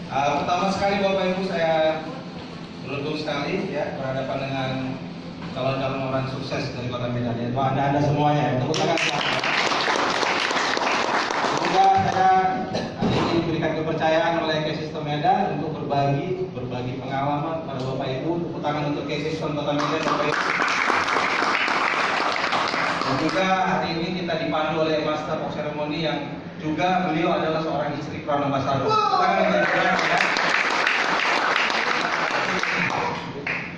Pertama sekali Bapak Ibu, saya beruntung sekali ya berhadapan dengan calon-calon orang sukses dari Kota Medan. Ya, Anda semuanya ya. Tepuk tangan. Semoga saya hari ini diberikan kepercayaan oleh K-System Medan untuk berbagi pengalaman pada Bapak Ibu. Tepuk tangan untuk K-System Kota Medan, Bapak Ibu. Dan juga hari ini kita dipandu oleh Master of Ceremony yang juga beliau adalah seorang istri Crown Ambassador.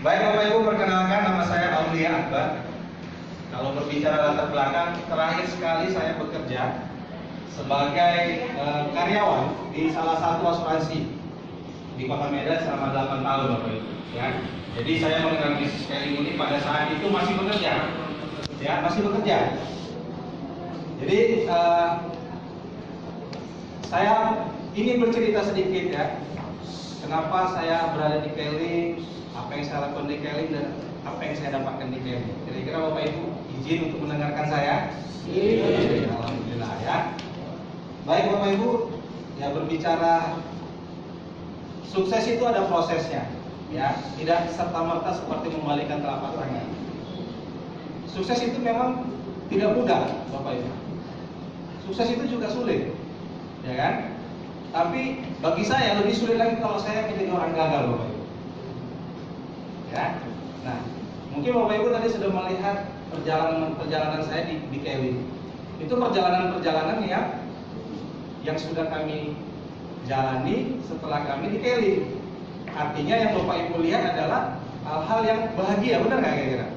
Baik Bapak Ibu, perkenalkan nama saya Aulia Akbar. Kalau berbicara latar belakang, terakhir sekali saya bekerja sebagai karyawan di salah satu asuransi di Kota Medan selama 8 tahun Bapak Ibu. Ya. Jadi saya mengenal bisnis scaling ini pada saat itu masih bekerja. Ya, masih bekerja. Jadi saya ingin bercerita sedikit ya, kenapa saya berada di Keling, apa yang saya lakukan di Keling dan apa yang saya dapatkan di Keling. Kira-kira Bapak Ibu izin untuk mendengarkan saya? Iya. Alhamdulillah ya. Baik Bapak Ibu, ya berbicara sukses itu ada prosesnya, ya, tidak serta-merta seperti membalikan telapak tangan. Sukses itu memang tidak mudah, Bapak Ibu. Sukses itu juga sulit, ya kan? Tapi bagi saya lebih sulit lagi kalau saya menjadi orang gagal, Bapak Ibu. Ya, nah, mungkin Bapak Ibu tadi sudah melihat perjalanan saya di Keling. Itu perjalanan yang sudah kami jalani setelah kami di Keling. Artinya yang Bapak Ibu lihat adalah hal-hal yang bahagia, benar nggak kira-kira?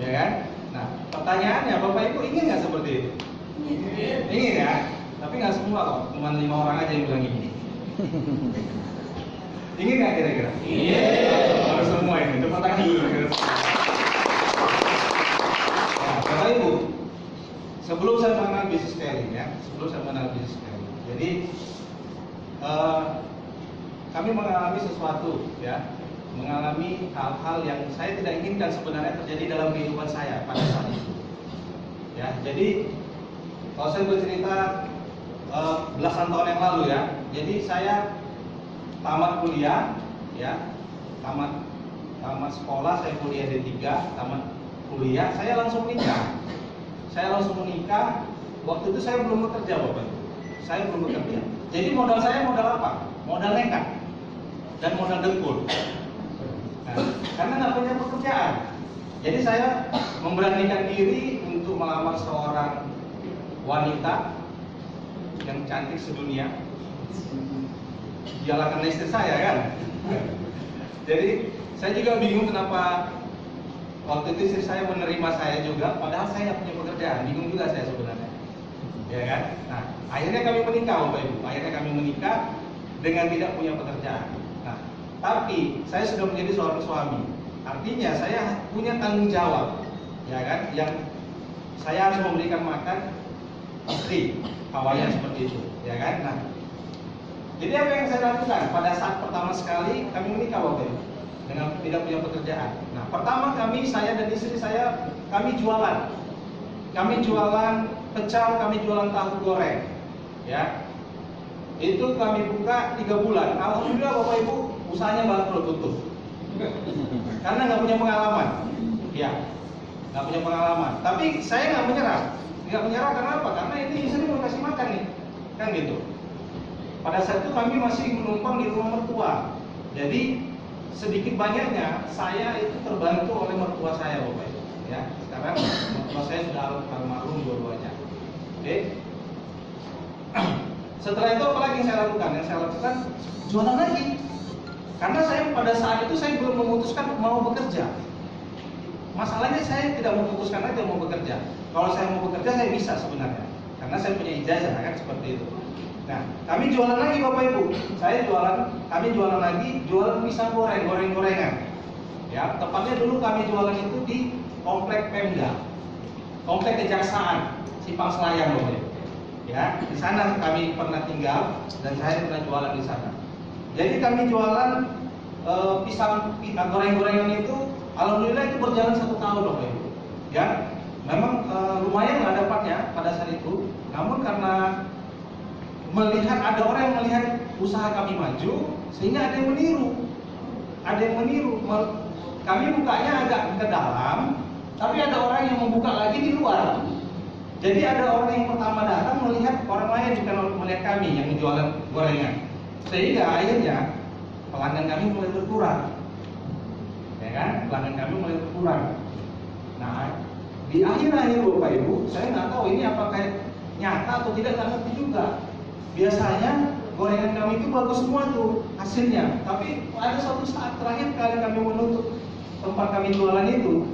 Ya kan? Nah, pertanyaannya, Bapak Ibu ingin nggak seperti itu? Ingin ya? Tapi nggak semua kok, cuma 5 orang aja yang bilang ingin. Ingin nggak kira-kira? Iya. Harus semua ini, itu pertanyaan dulu. Nah, Bapak Ibu, sebelum saya mengenal bisnis scaling ya, jadi kami mengalami sesuatu ya. Mengalami hal-hal yang saya tidak inginkan sebenarnya terjadi dalam kehidupan saya pada saat itu. Ya, jadi kalau saya bercerita belasan tahun yang lalu ya, jadi saya tamat kuliah, ya, tamat sekolah, saya kuliah D3, tamat kuliah, saya langsung menikah. Waktu itu saya belum bekerja, Bapak. Saya belum bekerja. Jadi modal saya modal apa? Modal nekat dan modal dengkul. Nah, karena nggak punya pekerjaan, jadi saya memberanikan diri untuk melamar seorang wanita yang cantik sedunia. Dialah karena istri saya kan. Jadi saya juga bingung kenapa waktu itu istri saya menerima saya juga, padahal saya nggak punya pekerjaan. Bingung juga saya sebenarnya, ya kan. Nah, akhirnya kami menikah, Bapak Ibu. Akhirnya kami menikah dengan tidak punya pekerjaan. Nah, tapi saya sudah menjadi seorang suami, artinya saya punya tanggung jawab, ya kan, yang saya harus memberikan makan istri, awalnya seperti itu, ya kan. Nah, jadi apa yang saya lakukan pada saat pertama sekali kami menikah, Bapak Ibu, dengan tidak punya pekerjaan. Nah, pertama saya dan istri saya, kami jualan pecel, kami jualan tahu goreng, ya. Itu kami buka 3 bulan. Alhamdulillah Bapak Ibu, usahanya bangkrut tutup. Karena nggak punya pengalaman. Ya, nggak punya pengalaman. Tapi saya nggak menyerah. Nggak menyerah karena apa? Karena ini istri mau kasih makan nih, kan gitu. Pada saat itu kami masih menumpang di rumah mertua. Jadi sedikit banyaknya saya itu terbantu oleh mertua saya, Bapak Ibu. Ya, sekarang mertua saya sudah almarhum dua-duanya. Oke. Setelah itu apa lagi yang saya lakukan? Yang saya lakukan jualan lagi. Karena saya pada saat itu saya belum memutuskan mau bekerja. Masalahnya saya tidak memutuskan aja mau bekerja. Kalau saya mau bekerja saya bisa sebenarnya. Karena saya punya ijazah kan seperti itu. Nah, kami jualan lagi Bapak Ibu. Kami jualan lagi, jualan pisang goreng-gorengan. Ya, tepatnya dulu kami jualan itu di Komplek Pemda. Komplek Kejaksaan, Simpang Selayang Bapak Ibu. Ya, di sana kami pernah tinggal dan saya pernah jualan di sana. Jadi kami jualan pisang goreng-gorengan itu, alhamdulillah itu berjalan 1 tahun, Bapak Ibu. Ya, memang lumayan lah dapatnya pada saat itu. Namun karena melihat ada orang yang melihat usaha kami maju, sehingga ada yang meniru. Kami bukanya agak ke dalam, tapi ada orang yang membuka lagi di luar. Jadi ada orang yang pertama datang melihat orang lain, bukan melihat kami yang menjualan gorengan. Sehingga akhirnya pelanggan kami mulai berkurang. Ya kan? Pelanggan kami mulai berkurang. Nah, di akhir-akhir Bapak Ibu, saya nggak tahu ini apakah nyata atau tidak, nggak ngerti juga. Biasanya gorengan kami itu bagus semua tuh hasilnya, tapi ada suatu saat terakhir kali kami menutup tempat kami jualan itu,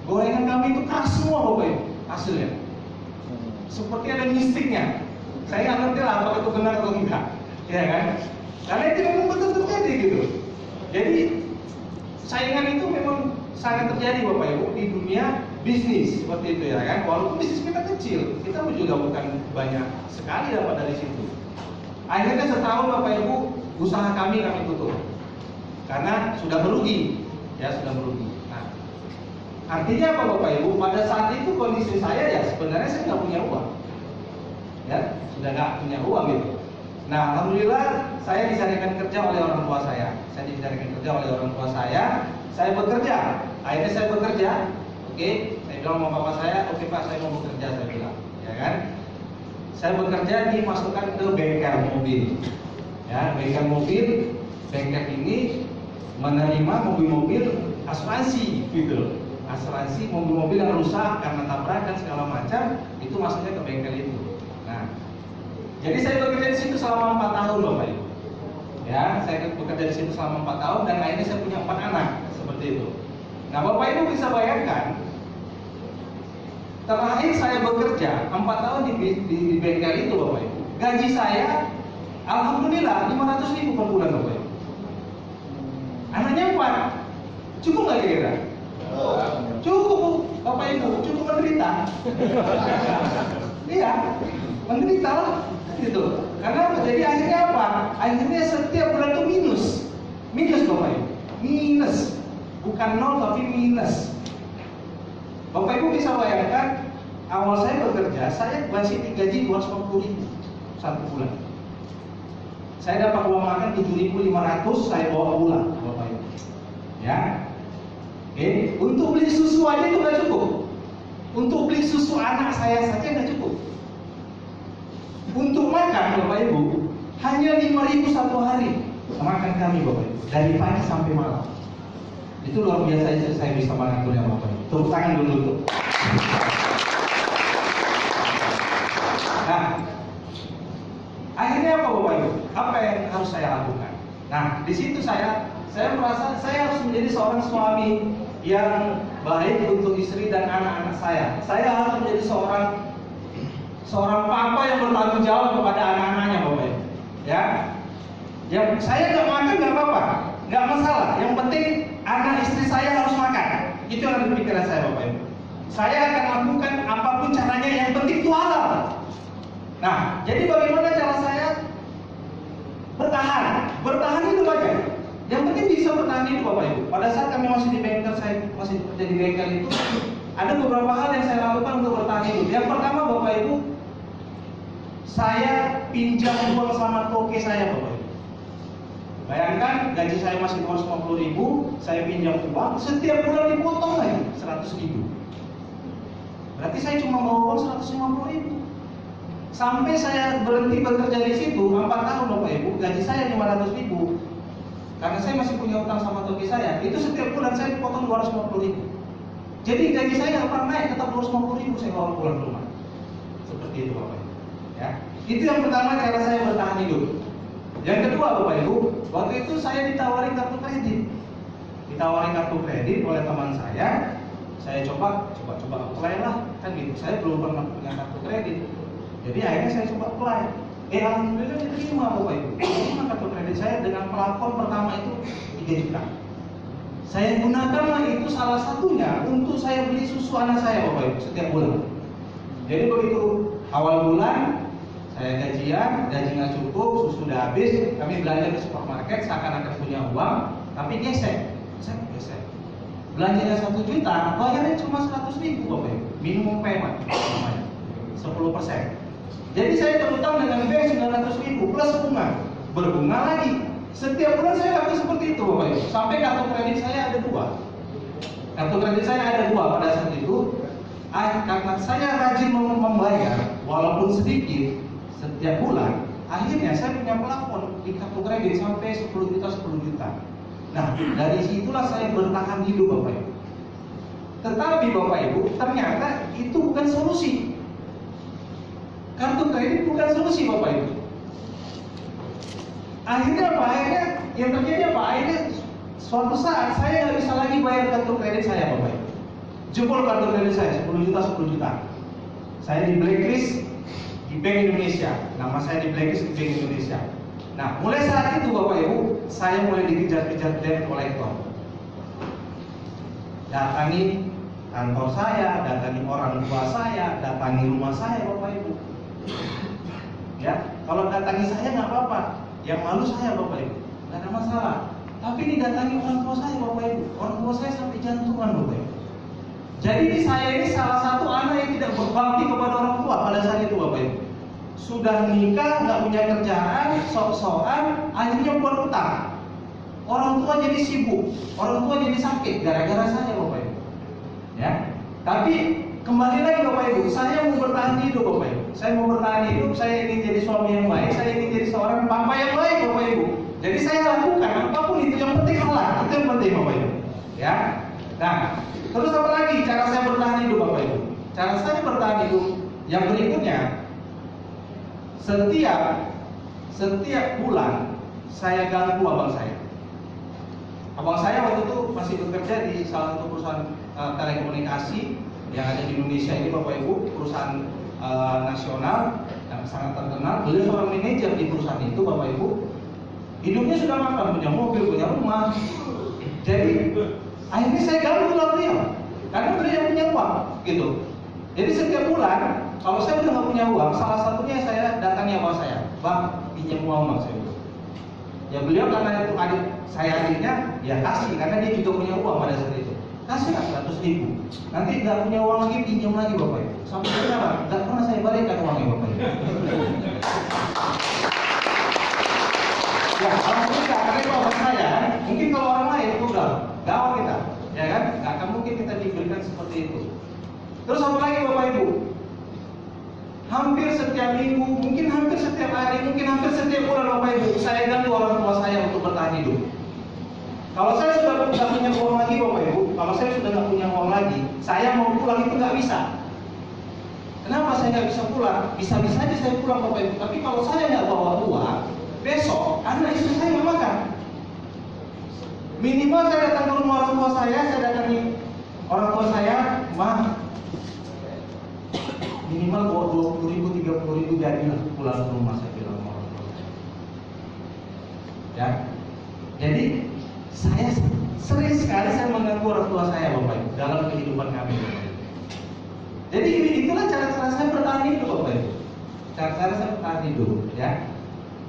gorengan kami itu keras semua Bapak Ibu hasilnya. Seperti ada mistiknya. Saya nggak ngerti lah apakah itu benar atau enggak, ya kan? Karena itu memang betul terjadi gitu. Jadi saingan itu memang sangat terjadi Bapak Ibu di dunia bisnis seperti itu ya kan. Walaupun bisnis kita kecil, kita juga bukan banyak sekali dapat dari situ. Akhirnya setahun Bapak Ibu usaha kami tutup karena sudah merugi, ya sudah merugi. Nah, artinya apa Bapak Ibu? Pada saat itu kondisi saya ya sebenarnya saya nggak punya uang, ya sudah nggak punya uang gitu. Nah, alhamdulillah saya dicarikan kerja oleh orang tua saya. Saya bekerja. Akhirnya saya bekerja. Oke, saya bilang sama bapak saya, oke Pak, saya mau bekerja, saya bilang, ya kan? Saya bekerja dimasukkan ke bengkel mobil. Ya, bengkel mobil, bengkel ini menerima mobil-mobil asuransi, gitu. Asuransi mobil-mobil yang rusak karena tabrakan segala macam, itu masuknya ke bengkel itu. Nah, jadi saya bekerja di situ selama 4 tahun, Bapak Ibu. Ya, saya bekerja di situ selama 4 tahun dan akhirnya saya punya 4 anak seperti itu. Nah, Bapak Ibu bisa bayangkan, terakhir saya bekerja 4 tahun di bengkel itu, Bapak Ibu. Gaji saya, alhamdulillah 500.000 per bulan, Bapak Ibu. Anaknya 4, cukup nggak kira-kira? Cukup, Bapak Ibu, cukup menderita. Iya, menderita lah, gitu. Karena jadi akhirnya apa? Akhirnya setiap bulan itu minus Bapak Ibu, minus, bukan 0 tapi minus. Bapak Ibu bisa bayangkan, awal saya bekerja, saya masih digaji 250.000 satu bulan. Saya dapat uang makan 7.500, saya bawa pulang, Bapak Ibu. Ya, oke. Untuk beli susu aja itu nggak cukup. Untuk beli susu anak saya saja nggak cukup. Untuk makan, Bapak Ibu, hanya 5.000 satu hari makan kami, Bapak Ibu, dari pagi sampai malam. Itu luar biasa itu saya bisa mengaturnya, Bapak Ibu. Tepuk tangan dulu tuh. Nah, akhirnya apa Bapak Ibu? Apa yang harus saya lakukan? Nah, di situ saya merasa saya harus menjadi seorang suami yang baik untuk istri dan anak-anak saya. Saya harus menjadi seorang papa yang bertanggung jawab kepada anak-anaknya, Bapak Ibu. Ya, yang saya nggak makan nggak apa-apa, nggak masalah. Yang penting anak istri saya harus makan. Itu yang ada di pikiran saya, Bapak Ibu. Saya akan lakukan apapun caranya, yang penting itu halal. Nah, jadi bagaimana cara saya bertahan? Bertahan itu aja. Yang penting bisa bertahan itu, Bapak Ibu. Pada saat kami masih di bengkel, saya masih bekerja di bengkel itu, ada beberapa hal yang saya lakukan untuk bertahan hidup. Yang pertama, Bapak Ibu, saya pinjam uang sama toke saya, Bapak Ibu. Bayangkan gaji saya masih 250.000, saya pinjam uang, setiap bulan dipotong lagi 100.000. Berarti saya cuma mau uang 150.000. Sampai saya berhenti bekerja di situ 4 tahun, Bapak Ibu, gaji saya 500.000. Karena saya masih punya utang sama toke saya, itu setiap bulan saya dipotong 250.000. Jadi gaji saya nggak pernah naik, tetap 250.000 saya bawa pulang ke rumah. Seperti itu, Bapak Ibu. Ya, itu yang pertama cara saya bertahan hidup. Yang kedua, Bapak Ibu, waktu itu saya ditawarin kartu kredit. Ditawarin kartu kredit oleh teman saya coba apply lah, kan gitu. Saya belum pernah punya kartu kredit. Jadi akhirnya saya coba apply. Alhamdulillah diterima, Bapak Ibu. Diterima kartu kredit saya dengan plafon pertama itu 3 juta. Saya gunakanlah itu salah satunya untuk saya beli susu anak saya, Bapak Ibu, setiap bulan. Jadi begitu awal bulan saya gajian, gaji nggak cukup, susu udah habis, kami belanja ke supermarket, seakan-akan punya uang, tapi gesek. Belanjanya 1 juta, bayarnya cuma 100.000, Bapak Ibu. Minimum payment namanya, 10%. Jadi saya berutang dengan bank 900.000 plus bunga, berbunga lagi. Setiap bulan saya lakukan seperti itu Bapak Ibu. Sampai kartu kredit saya ada 2. Kartu kredit saya ada 2 pada saat itu. Karena saya rajin membayar walaupun sedikit setiap bulan, akhirnya saya punya plafon di kartu kredit sampai 10 juta. Nah, dari situlah saya bertahan hidup Bapak Ibu. Tetapi Bapak Ibu, ternyata itu bukan solusi. Kartu kredit bukan solusi Bapak Ibu. Akhirnya apa? Akhirnya yang terjadi apa? Akhirnya suatu saat saya nggak bisa lagi bayar kartu kredit saya Bapak Ibu. Jebol kartu kredit saya 10 juta. Saya di blacklist di Bank Indonesia. Nama saya di blacklist di Bank Indonesia. Nah, mulai saat itu Bapak Ibu, saya mulai dikejar-kejar debt collector. Datangi kantor saya, datangi orang tua saya, datangi rumah saya Bapak Ibu. Ya, kalau datangi saya nggak apa-apa, yang malu saya Bapak Ibu, nggak ada masalah. Tapi ini datangi orang tua saya Bapak Ibu, orang tua saya sampai jantungan Bapak Ibu. Jadi saya ini salah satu anak yang tidak berbakti kepada orang tua pada saat itu Bapak Ibu. Sudah nikah, nggak punya kerjaan, sok-sokan, akhirnya buat utang. Orang tua jadi sibuk, orang tua jadi sakit gara-gara saya Bapak Ibu. Ya, tapi kembali lagi Bapak Ibu, saya mau bertahan hidup Bapak Ibu. Saya mau bertahan hidup, saya ingin jadi suami yang baik, saya ingin jadi seorang papa yang baik Bapak Ibu. Jadi saya lakukan apapun itu, yang penting halal, itu yang penting Bapak Ibu. Ya, nah terus apa lagi cara saya bertahan hidup Bapak Ibu? Cara saya bertahan hidup yang berikutnya, setiap bulan saya ganggu abang saya. Abang saya waktu itu masih bekerja di salah satu perusahaan telekomunikasi yang ada di Indonesia ini Bapak Ibu, perusahaan nasional yang sangat terkenal. Beliau seorang manajer di perusahaan itu Bapak Ibu. Hidupnya sudah makan, punya mobil, punya rumah. Jadi akhirnya saya ganggu lah beliau, karena beliau yang punya uang, gitu. Jadi setiap bulan, kalau saya udah nggak punya uang, salah satunya saya datangi abang saya, bang, pinjam uang bang saya. Ya beliau karena itu adik saya adiknya, ya kasih, karena dia juga punya uang pada saat itu. Kasih lah 100.000. Nanti nggak punya uang lagi, pinjam lagi Bapak Ibu. Sampai sekarang nggak pernah saya balikan uangnya Bapak Ibu. Ya, alhamdulillah, karena itu abang saya. Mungkin kalau orang lain itu udah gawat kita, ya kan? Nggak akan mungkin kita diberikan seperti itu. Terus apa lagi Bapak Ibu? Hampir setiap minggu, mungkin hampir setiap hari, mungkin hampir setiap bulan Bapak Ibu, saya ganggu orang tua saya untuk bertahan hidup. Kalau saya sudah nggak punya uang lagi Bapak Ibu, kalau saya sudah nggak punya uang lagi, saya mau pulang itu nggak bisa. Kenapa saya nggak bisa pulang? Bisa-bisa aja saya pulang Bapak Ibu, tapi kalau saya nggak bawa uang, besok anak istri saya nggak makan. Minimal saya datang ke rumah orang tua saya datangi orang tua saya, mah minimal bawa 20.000, 30.000 jadilah pulang ke rumah, saya bilang sama orang tua saya. Ya, jadi saya sering sekali saya mengganggu orang tua saya Bapak Ibu dalam kehidupan kami Bapak Ibu. Jadi itulah cara-cara saya bertahan hidup Bapak Ibu. Cara-cara saya bertahan hidup, ya.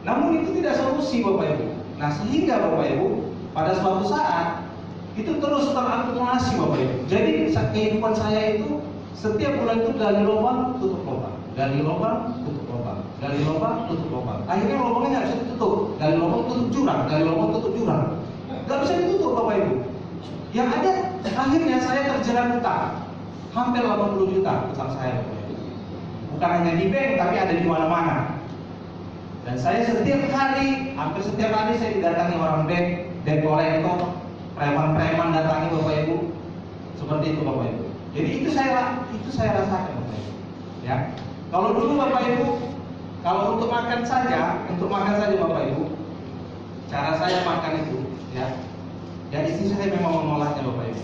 Namun itu tidak solusi Bapak Ibu. Nah sehingga Bapak Ibu pada suatu saat itu terus terakumulasi Bapak Ibu. Jadi kehidupan saya itu setiap bulan itu gali lubang, tutup lubang, gali lubang, tutup lubang, gali lubang, tutup lubang. Akhirnya lubangnya nggak bisa ditutup. Gali lubang, tutup jurang, gali lubang, tutup jurang. Nggak bisa ditutup Bapak Ibu. Yang ada akhirnya saya terjerat utang. Hampir 80 juta utang saya Bapak Ibu. Bukan hanya di bank tapi ada di mana-mana. Dan saya setiap hari, hampir setiap hari saya didatangi orang bank, debt collector, preman-preman datangi Bapak Ibu. Seperti itu Bapak Ibu. Jadi itu saya rasakan Bapak Ibu. Ya. Kalau dulu Bapak Ibu, kalau untuk makan saja Bapak Ibu, cara saya makan itu, ya. Dan istri saya memang menolaknya Bapak Ibu.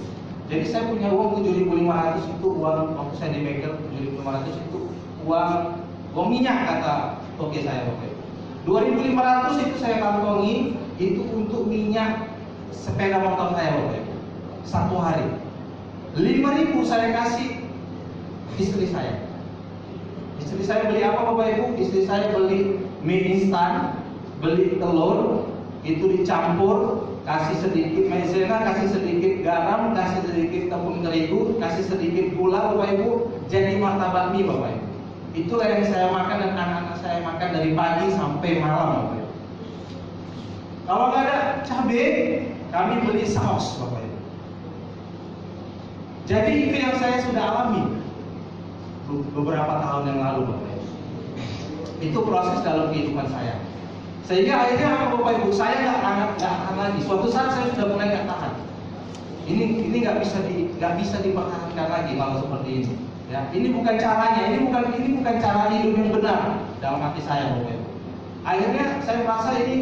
Jadi saya punya uang 7.500 itu uang waktu saya di bengkel, 7.500 itu uang minyak kata toke saya Bapak Ibu. 2.500 itu saya kantongi itu untuk minyak sepeda motor saya Bapak Ibu. Satu hari. 5.000 saya kasih istri saya. Istri saya beli apa Bapak Ibu? Istri saya beli mie instan, beli telur, itu dicampur, kasih sedikit maizena, kasih sedikit garam, kasih sedikit tepung terigu, kasih sedikit gula Bapak Ibu, jadi martabak mie Bapak Ibu. Itulah yang saya makan dan anak-anak saya makan dari pagi sampai malam, Bapak Ibu. Kalau nggak ada cabai, kami beli saus, Bapak Ibu. Jadi itu yang saya sudah alami beberapa tahun yang lalu, Bapak Ibu. Itu proses dalam kehidupan saya. Sehingga akhirnya apa, Bapak Ibu? Saya nggak tahan lagi. Suatu saat saya sudah mulai nggak tahan. Ini nggak bisa dipertahankan lagi kalau seperti ini. Ya, ini bukan caranya. Ini bukan cara hidup yang benar dalam hati saya, Bapak Ibu. Akhirnya saya merasa ini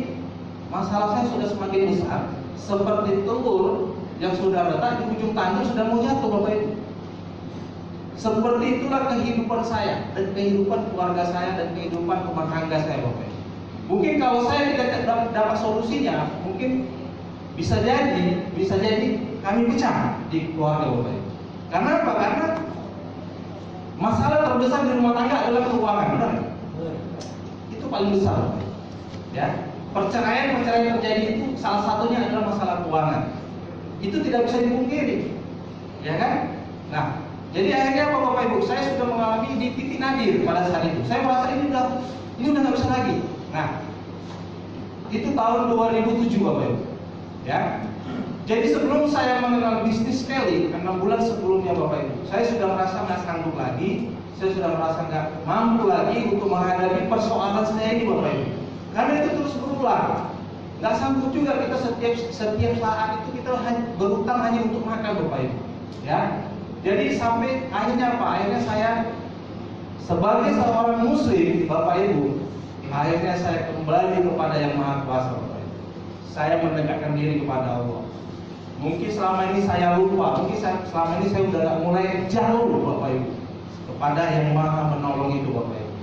masalah saya sudah semakin besar, seperti telur yang sudah retak di ujung tanduk sudah mau jatuh, Bapak Ibu. Seperti itulah kehidupan saya dan kehidupan keluarga saya dan kehidupan rumah tangga saya, Bapak Ibu. Mungkin kalau saya tidak dapat solusinya, mungkin bisa jadi kami pecah di keluarga, Bapak Ibu. Karena apa? Karena masalah terbesar di rumah tangga adalah keuangan, benar? Itu paling besar, Bapak Ibu. Ya. Perceraian terjadi itu salah satunya adalah masalah keuangan. Itu tidak bisa dipungkiri, ya kan? Nah, jadi akhirnya apa, Bapak Ibu? Saya sudah mengalami di titik nadir pada saat itu. Saya merasa ini udah nggak bisa lagi. Nah, itu tahun 2007, Bapak Ibu. Ya. Jadi sebelum saya mengenal bisnis Kelly, 6 bulan sebelumnya, Bapak Ibu, saya sudah merasa nggak sanggup lagi. Saya sudah merasa nggak mampu lagi untuk menghadapi persoalan saya ini, Bapak Ibu. Karena itu terus berulang. Nggak sanggup juga kita setiap saat itu kita berutang hanya untuk makan, Bapak Ibu. Ya. Jadi sampai akhirnya apa? Akhirnya saya sebagai seorang Muslim, Bapak Ibu, akhirnya saya kembali kepada Yang Maha Kuasa, Bapak Ibu. Saya mendekatkan diri kepada Allah. Mungkin selama ini saya lupa, selama ini saya udah mulai jauh, Bapak Ibu, kepada Yang Maha Menolong itu, Bapak Ibu.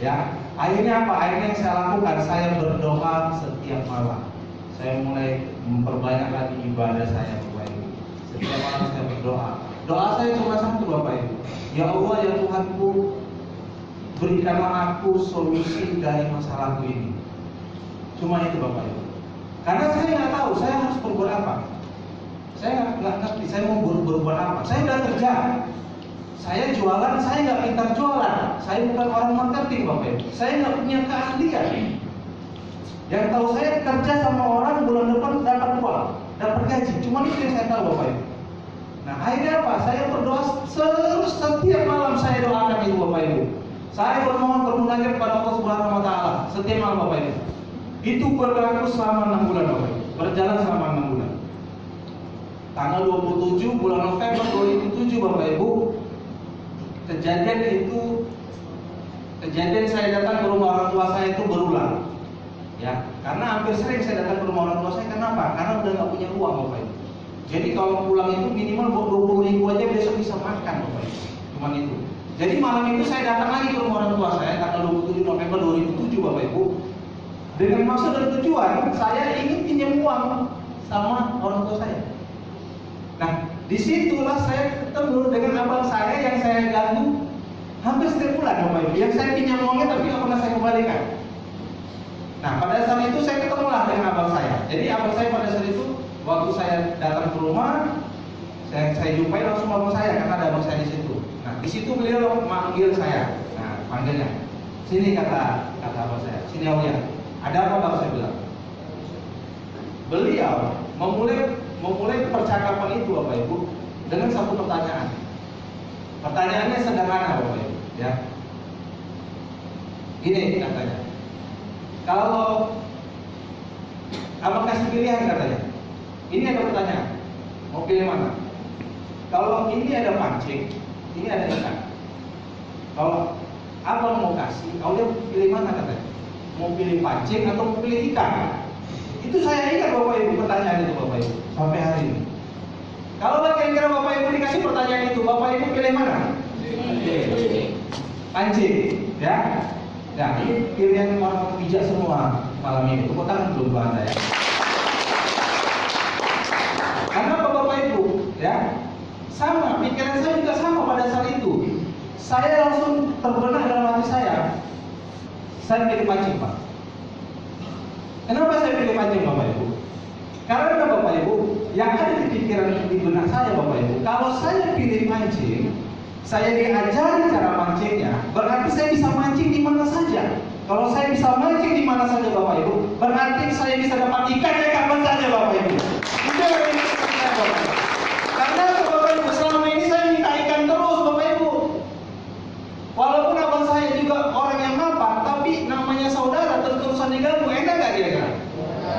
Ya. Akhirnya apa? Akhirnya yang saya lakukan, saya berdoa setiap malam. Saya mulai memperbanyak lagi ibadah saya, Bapak Ibu. Setiap malam saya berdoa. Doa saya cuma satu, Bapak Ibu. Ya Allah, ya Tuhanku, berikanlah aku solusi dari masalahku ini. Cuma itu, Bapak Ibu. Karena saya nggak tahu saya harus berbuat apa. Saya nggak ngerti saya mau berbuat apa. Saya udah kerja. Saya jualan, saya nggak pintar jualan. Saya bukan orang marketing, Bapak Ibu. Saya nggak punya keahlian. Yang tahu saya kerja sama orang bulan depan dapat uang, dapat gaji. Cuma itu yang saya tahu, Bapak Ibu. Nah, akhirnya apa? Saya berdoa terus setiap malam saya doakan itu, Bapak Ibu. Saya bermohon bermunajat kepada Allah Subhanahu Wa Taala setiap malam, Bapak Ibu. Itu berlaku selama 6 bulan, Bapak Ibu. Berjalan selama 6 bulan. Tanggal 27 bulan November 2007, Bapak Ibu. Kejadian saya datang ke rumah orang tua saya itu berulang, ya, karena hampir sering saya datang ke rumah orang tua saya. Kenapa? Karena udah nggak punya uang, Bapak Ibu. Jadi kalau pulang itu minimal 20.000 aja besok bisa makan, Bapak Ibu. Cuman itu. Jadi malam itu saya datang lagi ke rumah orang tua saya tanggal 27 November 2007, Bapak Ibu, dengan maksud dan tujuan saya ingin pinjam uang sama orang tua saya. Nah, disitulah saya ketemu dengan abang saya yang saya ganggu hampir setiap bulan, Bapak Ibu. Yang saya pinjam uangnya tapi nggak pernah saya kembalikan. Nah, pada saat itu saya ketemulah dengan abang saya. Jadi abang saya pada saat itu waktu saya datang ke rumah, saya jumpai langsung abang saya karena ada abang saya di situ. Nah, di situ beliau manggil saya. Nah, panggilnya. Sini kata abang saya. Sini Aulia. Ada apa, Bang? Saya bilang. Beliau memulai percakapan itu, Bapak Ibu, dengan satu pertanyaan. Pertanyaannya sederhana, Bapak Ibu, ya. Gini katanya. Kalau abang kasih pilihan katanya. Ini ada pertanyaan. Mau pilih mana? Kalau ini ada pancing, ini ada ikan. Kalau abang mau kasih, dia pilih mana katanya? Mau pilih pancing atau mau pilih ikan? Itu saya ingat, Bapak Ibu, pertanyaan itu, Bapak Ibu, sampai hari ini. Kalau kira-kira Bapak Ibu dikasih pertanyaan itu, Bapak Ibu pilih mana? Pancing, ya. Nah, ini pilihan orang bijak semua malam ini. Tepuk tangan dulu buat Anda, ya. Karena apa, Bapak Ibu, ya? Sama, pikiran saya juga sama pada saat itu. Saya langsung terbenak dalam hati saya pilih pancing, Pak. Kenapa saya pilih pancing, Bapak Ibu? Karena Bapak Ibu, yang ada di pikiran di benak saya, Bapak Ibu, kalau saya pilih pancing, saya diajari cara mancingnya, berarti saya bisa mancing di mana saja. Kalau saya bisa mancing di mana saja Bapak Ibu, berarti saya bisa dapat ikannya kapan saja Bapak Ibu. Itu yang ini saya Bapak Ibu. Karena Bapak Ibu, selama ini saya minta ikan terus Bapak Ibu. Walaupun abang saya juga orang yang mapan, tapi namanya saudara terus-terusan diganggu, enak gak kira-kira?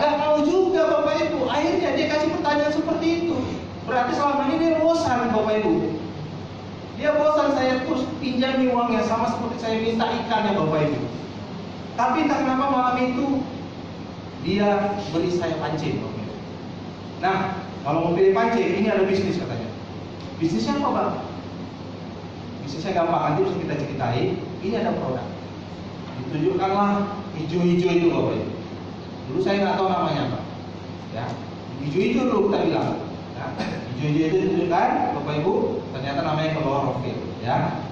Gak tahu juga Bapak Ibu. Akhirnya dia kasih pertanyaan seperti itu. Berarti selama ini dia bosan Bapak Ibu. Dia bosan saya terus pinjami uangnya sama seperti saya minta ikannya Bapak Ibu. Tapi entah kenapa malam itu dia beri saya pancing Bapak Ibu. Nah, kalau mau pilih pancing, ini ada bisnis katanya. Bisnisnya apa Bang? Bisnisnya gampang, nanti bisa kita ceritain. Ini ada produk. Ditunjukkanlah hijau-hijau itu Bapak Ibu. Dulu saya nggak tahu namanya Pak. Ya, hijau-hijau dulu kita bilang. Ya, hijau-hijau itu ditunjukkan Bapak Ibu, ternyata namanya klorofil. Ya.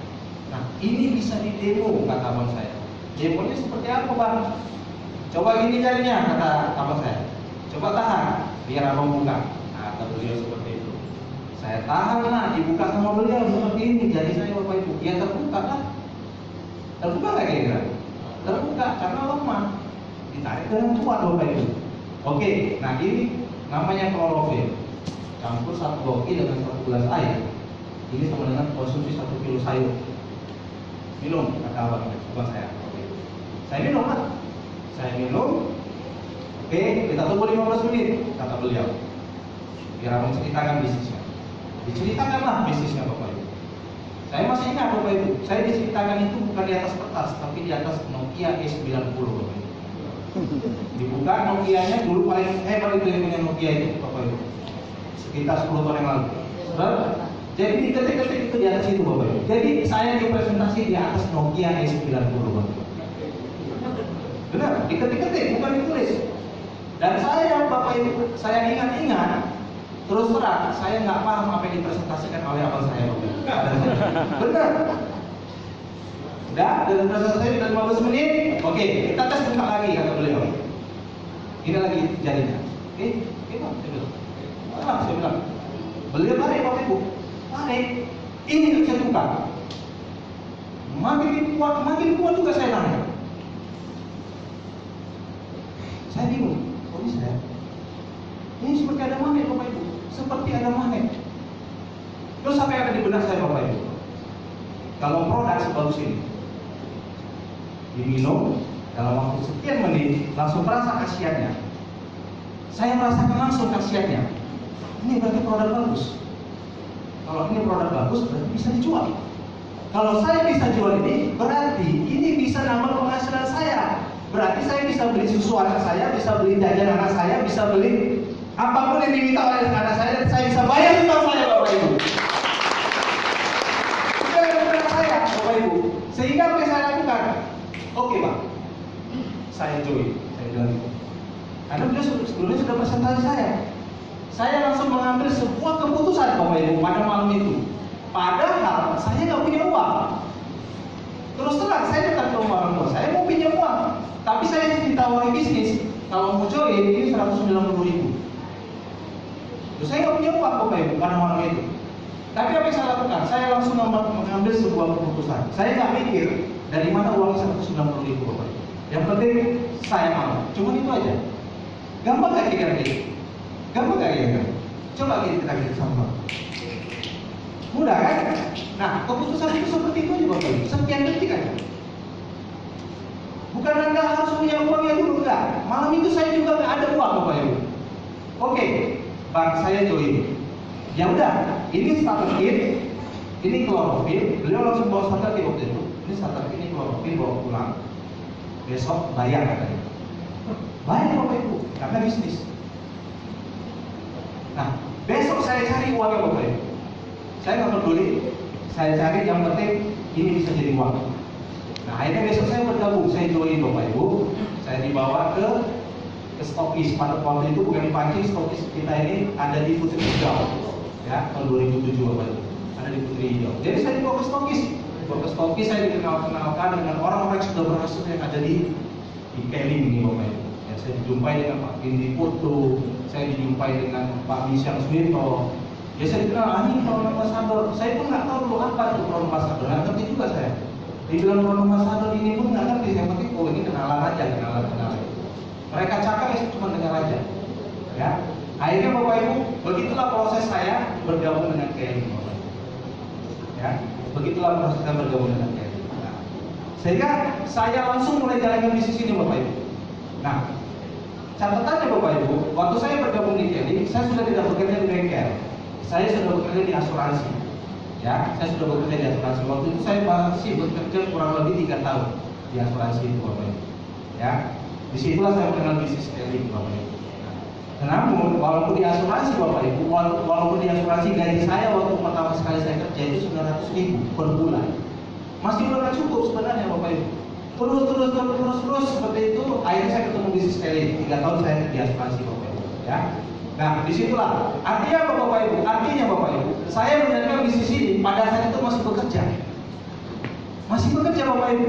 Nah, ini bisa didemo kata abang saya. Demonya seperti apa Bang? Coba gini jarinya kata abang saya. Coba tahan, biar abang buka. Nah, kata beliau seperti itu. Saya tahan lah, dibuka sama beliau seperti ini. Jadi saya Bapak Ibu, ya terbuka kan? Terbuka nggak kira-kira? Terbuka karena lemah. Ditarik dengan kuat Bapak Ibu. Oke, nah ini namanya klorofil. Campur 1 kopi dengan 1 gelas air. Ini sama dengan konsumsi 1 kilo sayur. Minum kata abang saya. Saya minum kan? Saya minum. Oke, kita tunggu 15 menit kata beliau. Biar abang ceritakan bisnisnya. Diceritakanlah bisnisnya Bapak Ibu. Saya masih ingat Bapak Ibu, saya diceritakan itu bukan di atas kertas, tapi di atas Nokia E90 Bapak Ibu. Dibuka Nokia-nya dulu paling hebat itu yang punya Nokia itu Bapak Ibu. Sekitar 10 tahun yang lalu. Jadi diketik-ketik itu di atas itu Bapak Ibu. Jadi saya dipresentasi di atas Nokia E90 Bapak Ibu. Benar, diketik-ketik bukan ditulis. Dan saya Bapak Ibu, saya ingat-ingat. Terus terang, saya nggak paham apa yang dipresentasikan oleh abang saya Bapak Ibu. Benar. Udah, dengan presentasi udah 15 menit. Oke, kita tes buka lagi kata beliau. Ini lagi jadinya. Oke, Bang, saya bilang. Saya bilang. Beliau tarik Bapak Ibu. Tarik. Ini yang saya buka. Makin kuat juga saya tarik. Saya bingung. Kok bisa ya? Ini seperti ada magnet Bapak Ibu. Seperti ada magnet. Terus apa yang ada di benak saya Bapak Ibu? Kalau produk sebagus ini diminum dalam waktu sekian menit langsung terasa khasiatnya. Saya merasakan langsung khasiatnya. Ini berarti produk bagus. Kalau ini produk bagus berarti bisa dijual. Kalau saya bisa jual ini berarti ini bisa nambah penghasilan saya. Berarti saya bisa beli susu anak saya, bisa beli jajan anak saya, bisa beli apapun yang diminta oleh anak saya, dan saya bisa bayar utang saya Bapak Ibu. Itu yang benar saya Bapak Ibu. Sehingga apa yang saya lakukan? Oke Pak, saya join. Saya bilang gitu. Karena beliau sebelumnya sudah presentasi saya. Saya langsung mengambil sebuah keputusan Bapak Ibu pada malam itu. Padahal saya nggak punya uang. Terus terang saya datang ke rumah orang tua saya mau pinjam uang, tapi saya ditawari bisnis. Kalau mau join ini 190.000. Terus saya nggak punya uang Bapak Ibu pada malam itu. Tapi apa yang saya lakukan? Saya langsung mengambil sebuah keputusan. Saya nggak mikir dari mana uangnya 190.000 Bapak Ibu. Yang penting saya mau. Cuma itu aja. Gampang nggak kira-kira? Gampang nggak kira-kira? Coba kita sama. Mudah kan? Nah, keputusan itu seperti itu aja Bapak Ibu. Sekian detik aja. Bukan Anda harus punya uang ya dulu, enggak. Malam itu saya juga nggak ada uang Bapak Ibu. Oke, Bang saya join. Ya udah, ini starter kit, ini klorofil. Beliau langsung bawa starter kit waktu itu. Ini starter kit, ini klorofil bawa pulang. Besok bayar katanya. Bayar Bapak Ibu, karena bisnis. Nah, besok saya cari uangnya Bapak Ibu. Saya nggak peduli, saya cari yang penting ini bisa jadi uang. Nah akhirnya besok saya bergabung, saya join Bapak Ibu. Saya dibawa ke stokis. Pada waktu itu bukan dipancing, stokis kita ini ada di Putri Hijau. Ya, tahun 2007 Bapak Ibu. Ada di Putri Hijau. Jadi saya dibawa ke stokis. Dibawa ke stokis, saya dikenalkan dengan orang-orang yang sudah berhasil yang ada di Keling ini Bapak Ibu. Ya, saya dijumpai dengan Pak Gindi Putu, saya dijumpai dengan Pak Misyang Smito. Biasa dikenal ini Crown Ambassador. Saya pun nggak tahu dulu apa itu Crown Ambassador. Nggak ngerti juga saya. Dibilang Crown Ambassador ini pun nggak ngerti. Yang penting oh ini kenalan aja, kenalan. Mereka cakap ya cuma dengar aja. Ya. Akhirnya Bapak Ibu, begitulah proses saya bergabung dengan KLI. Ya, begitulah proses saya bergabung dengan KLI. Nah, sehingga saya langsung mulai jalankan bisnis ini Bapak Ibu. Nah, catatannya Bapak Ibu, waktu saya bergabung di KLI, saya sudah tidak bekerja di bengkel. Saya sudah bekerja di asuransi. Ya, saya sudah bekerja di asuransi. Waktu itu saya masih bekerja kurang lebih 3 tahun di asuransi itu Bapak Ibu. Ya, disitulah saya mengenal bisnis KLI Bapak Ibu. Namun, walaupun di asuransi Bapak Ibu, walaupun di asuransi gaji saya waktu pertama sekali saya kerja itu 900.000 per bulan, masih belum cukup sebenarnya Bapak Ibu. Terus seperti itu, akhirnya saya ketemu bisnis KLI. 3 tahun saya di asuransi Bapak Ibu. Ya, nah disitulah. Artinya apa Bapak Ibu? Artinya Bapak Ibu, saya menjalankan bisnis ini pada saat itu masih bekerja Bapak Ibu.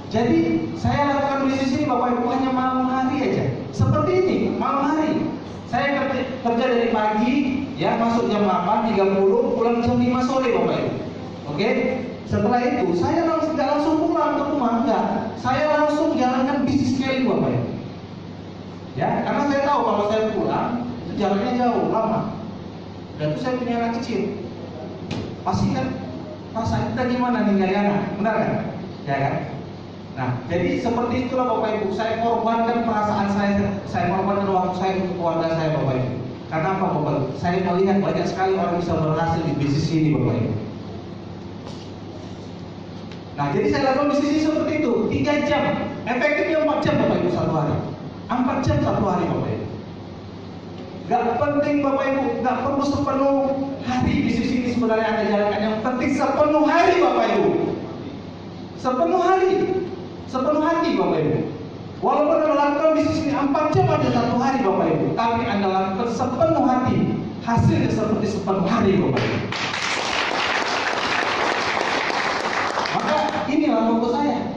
Jadi saya lakukan bisnis ini Bapak Ibu hanya malam hari aja. Seperti ini, malam hari. Saya kerja dari pagi, ya masuk jam 8.30, pulang jam 5 sore Bapak Ibu. Oke? Setelah itu saya nggak langsung pulang ke rumah, enggak. Saya langsung jalankan bisnis KLI Bapak Ibu. Ya, karena saya tahu kalau saya pulang jalannya jauh, lama. Dan itu saya punya anak kecil. Pasti kan rasanya kita gimana ninggalin anak, benar kan? Ya kan? Nah, jadi seperti itulah Bapak Ibu, saya korbankan perasaan saya korbankan waktu saya untuk keluarga saya Bapak Ibu. Karena apa Bapak Ibu? Saya melihat banyak sekali orang bisa berhasil di bisnis ini Bapak Ibu. Nah, jadi saya lakukan bisnis ini seperti itu, 3 jam, efektifnya 4 jam Bapak Ibu satu hari. 4 jam satu hari Bapak Ibu. Gak penting Bapak Ibu, gak perlu sepenuh hari bisnis ini sebenarnya Anda jalankan. Yang penting sepenuh hari Bapak Ibu. Sepenuh hati Bapak Ibu. Walaupun Anda lakukan bisnis ini 4 jam ada satu hari Bapak Ibu, tapi Anda lakukan sepenuh hati, hasilnya seperti sepenuh hari Bapak Ibu. Maka inilah moto saya.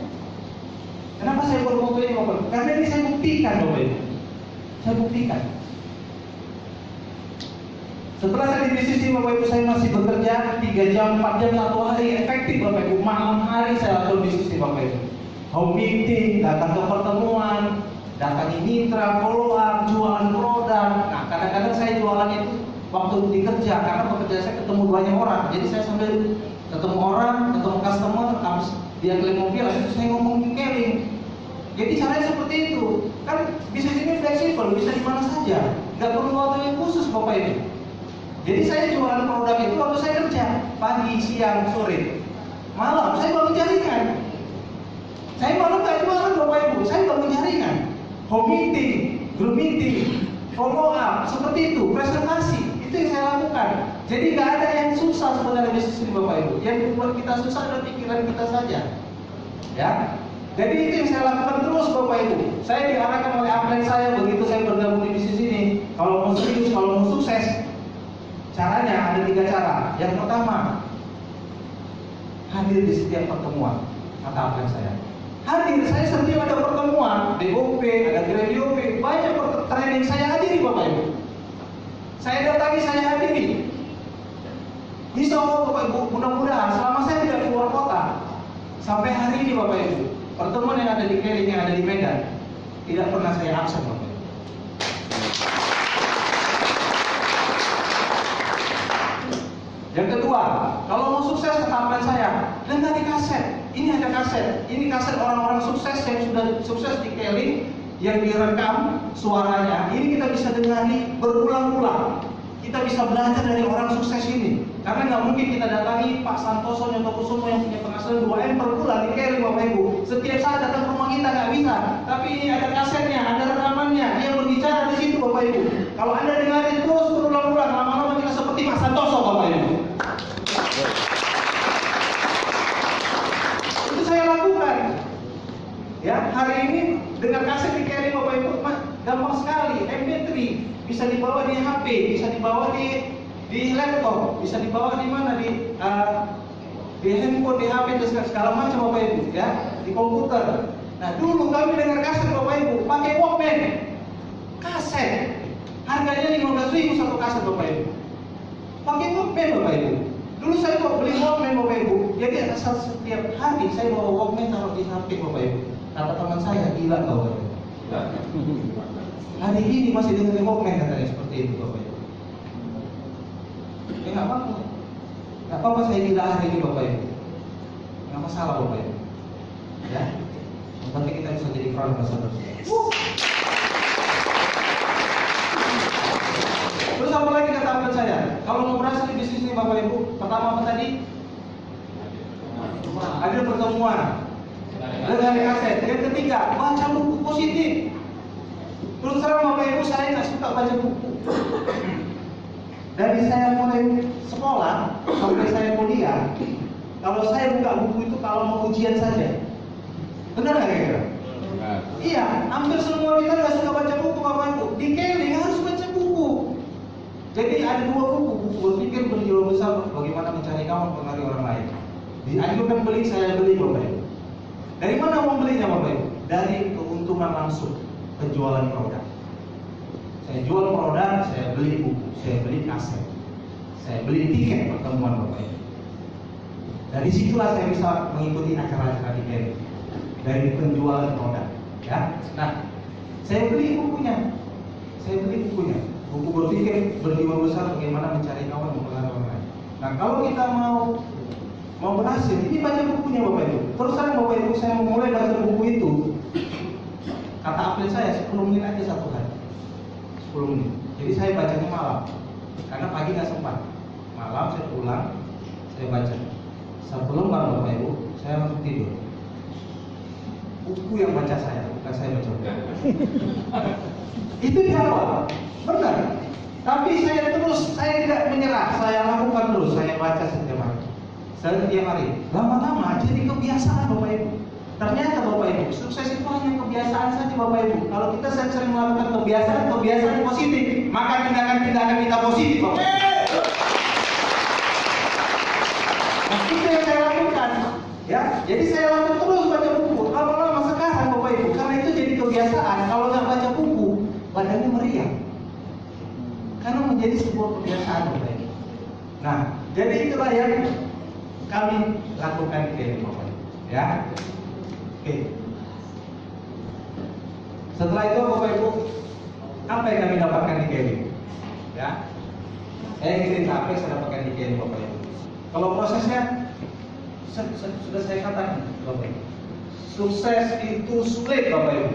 Kenapa saya buat moto ini Bapak Ibu? Karena ini saya buktikan Bapak Ibu. Saya buktikan. Setelah saya di bisnis ini Bapak Ibu, saya masih bekerja 3 jam, 4 jam satu hari, efektif Bapak Ibu. Malam hari saya lakukan bisnis ini Bapak Ibu. Home meeting, datang ke pertemuan, datangi mitra, follow up, jualan produk. Nah, kadang-kadang saya jualan itu waktu dikerja, karena pekerjaan saya ketemu banyak orang. Jadi saya sambil ketemu orang, ketemu customer, habis dia klaim mobil, itu saya ngomong keling. Jadi caranya seperti itu. Kan bisnis ini fleksibel, bisa di mana saja. Nggak perlu waktu yang khusus Bapak Ibu. Jadi saya jualan produk itu waktu saya kerja, pagi, siang, sore, malam. Saya bangun jaringan. Saya malam nggak jualan Bapak Ibu, saya bangun jaringan. Home meeting, group meeting, follow up, seperti itu, presentasi. Itu yang saya lakukan. Jadi nggak ada yang susah sebenarnya bisnis ini Bapak Ibu. Yang membuat kita susah adalah pikiran kita saja. Ya. Jadi itu yang saya lakukan terus Bapak Ibu. Saya diarahkan oleh upline saya begitu saya bergabung di bisnis ini. Kalau mau serius, kalau mau sukses, caranya ada 3 cara. Yang pertama, hadir di setiap pertemuan. Kata upline saya. Hadir, saya setiap ada pertemuan, DOP, ada GRDOP, banyak training saya hadiri Bapak Ibu. Saya datangi, saya hadiri. Insya Allah Bapak Ibu, mudah-mudahan selama saya tidak keluar kota, sampai hari ini Bapak Ibu, pertemuan yang ada di KLI, yang ada di Medan, tidak pernah saya absen Bapak Ibu. Yang kedua, kalau mau sukses ketahuan saya, dengar di kaset. Ini ada kaset. Ini kaset orang-orang sukses yang sudah sukses di KLI, yang direkam suaranya. Ini kita bisa dengari berulang-ulang. Kita bisa belajar dari orang sukses ini. Karena nggak mungkin kita datangi Pak Santoso Nyotokusumo yang punya penghasilan 2M per bulan di KLI Bapak Ibu. Setiap saat datang ke rumah kita nggak bisa. Tapi ini ada kasetnya, ada rekamannya. Dia berbicara di situ Bapak Ibu. Kalau Anda dengarin terus berulang-ulang, lama-lama kita seperti Pak Santoso Bapak Ibu. Itu saya lakukan. Ya, hari ini dengan kaset di KLI Bapak Ibu, gampang sekali. MP3 bisa dibawa di HP, bisa dibawa di laptop, bisa dibawa di mana, di handphone, di HP, dan segala macam Bapak Ibu, ya, di komputer. Nah, dulu kami dengar kaset Bapak Ibu pakai Walkman, kaset, harganya 15.000 satu kaset Bapak Ibu. pakai Walkman Bapak Ibu. Dulu saya mau beli Walkman Bapak Ibu, jadi asal setiap hari saya bawa Walkman taruh di samping Bapak Ibu. Kata teman saya, gila kau Bapak Ibu. Hari ini masih dengerin Walkman katanya seperti itu Bapak Ibu. Ya nggak apa-apa. Nggak apa-apa saya gila hari ini Bapak Ibu. Nggak masalah Bapak Ibu. Ya, yang penting kita bisa jadi crowd ambassador. Terus apa lagi kata abang saya? Kalau mau berhasil di bisnis ini Bapak Ibu, pertama apa tadi? Ada pertemuan. Dengar kaset. Yang ketiga, baca buku positif. Terus terang Bapak Ibu, saya nggak suka baca buku. Dari saya mulai sekolah sampai saya kuliah, kalau saya buka buku itu kalau mau ujian saja. Benar nggak kira-kira? Iya, hampir semua kita nggak suka baca buku Bapak Ibu. Di Keling harus baca buku. Jadi ada dua buku berpikir berjiwa besar bagaimana mencari kawan pengaruh orang lain. Dianjurkan beli, saya beli Bapak Ibu. Dari mana mau belinya Bapak Ibu? Dari keuntungan langsung penjualan produk. Saya jual produk, saya beli buku, saya beli kaset, saya beli tiket pertemuan Bapak Ibu. Dari situlah saya bisa mengikuti acara-acara di Keling. Dari penjualan produk, ya. Nah, saya beli bukunya, buku berpikir berjiwa besar bagaimana mencari kawan mempengaruhi orang lain. Nah, kalau kita mau berhasil, ini baca bukunya Bapak Ibu. Terus terang Bapak Ibu, saya mau mulai baca buku itu. Kata atlet saya 10 menit aja satu hari, 10 menit. Jadi saya bacanya malam, karena pagi nggak sempat. Malam saya pulang, saya baca. Sebelum Bapak Ibu, saya langsung tidur. Buku yang baca saya, bukan saya baca buku. Itu di awal, benar. Tapi saya tidak menyerah. Saya lakukan terus, saya baca setiap hari. Lama-lama jadi kebiasaan Bapak Ibu. Ternyata Bapak Ibu, sukses itu hanya kebiasaan saja Bapak Ibu. Kalau kita sering melakukan kebiasaan positif, maka tindakan-tindakan kita positif Bapak Ibu. Nah, itu yang saya lakukan. Ya, jadi saya lakukan terus baca buku. Lama-lama sekarang Bapak Ibu, karena itu jadi kebiasaan. Kalau nggak baca buku, badannya meriang. Karena menjadi sebuah kebiasaan Bapak Ibu. Nah, jadi itulah yang kami lakukan di Keling Bapak Ibu. Ya, oke. Setelah itu Bapak Ibu, apa yang kami dapatkan di Keling? Ya, saya ingin apa yang saya dapatkan di Keling Bapak Ibu. Kalau prosesnya sudah saya katakan Bapak Ibu, sukses itu sulit Bapak Ibu.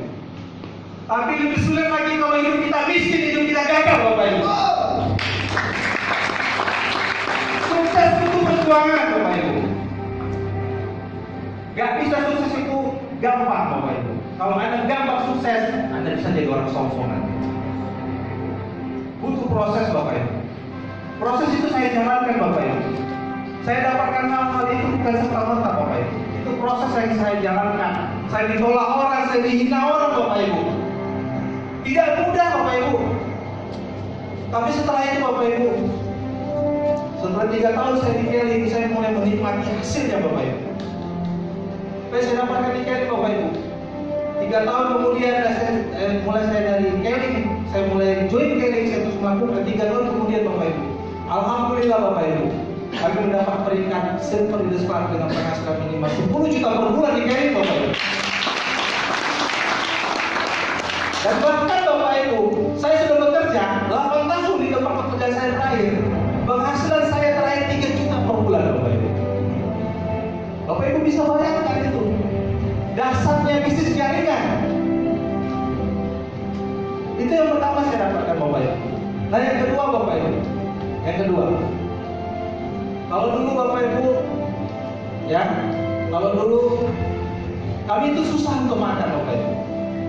Tapi lebih sulit lagi kalau hidup kita miskin, hidup kita gagal Bapak Ibu. Sukses itu perjuangan Bapak Ibu. Gak bisa sukses itu gampang Bapak Ibu. Kalau Anda gampang sukses, Anda bisa jadi orang sombong nanti. Butuh proses Bapak Ibu. Proses itu saya jalankan Bapak Ibu. Saya dapatkan hal itu bukan serta-merta Bapak Ibu. Itu proses yang saya jalankan. Saya ditolak orang, saya dihina orang Bapak Ibu. Tidak mudah Bapak Ibu. Tapi setelah itu Bapak Ibu, setelah 3 tahun saya di Keling, saya mulai menikmati hasilnya Bapak Ibu. Tapi saya dapatkan di Keling Bapak Ibu. 3 tahun kemudian saya dari Keling, saya mulai join Keling, saya terus melakukan 3 tahun kemudian Bapak Ibu. Alhamdulillah Bapak Ibu, kami mendapat peringkat silver di Club dengan penghasilan minimal 10 juta per bulan di Keling Bapak Ibu. Dan bahkan Bapak Ibu, saya sudah bekerja 8 tahun di tempat pekerjaan saya terakhir. Penghasilan saya terakhir 3 juta per bulan Bapak Ibu. Bapak Ibu bisa bayangkan itu. Dasarnya bisnis jaringan. Itu yang pertama saya dapatkan Bapak Ibu. Nah yang kedua Bapak Ibu, yang kedua, kalau dulu Bapak Ibu, ya, kalau dulu kami itu susah untuk makan Bapak Ibu.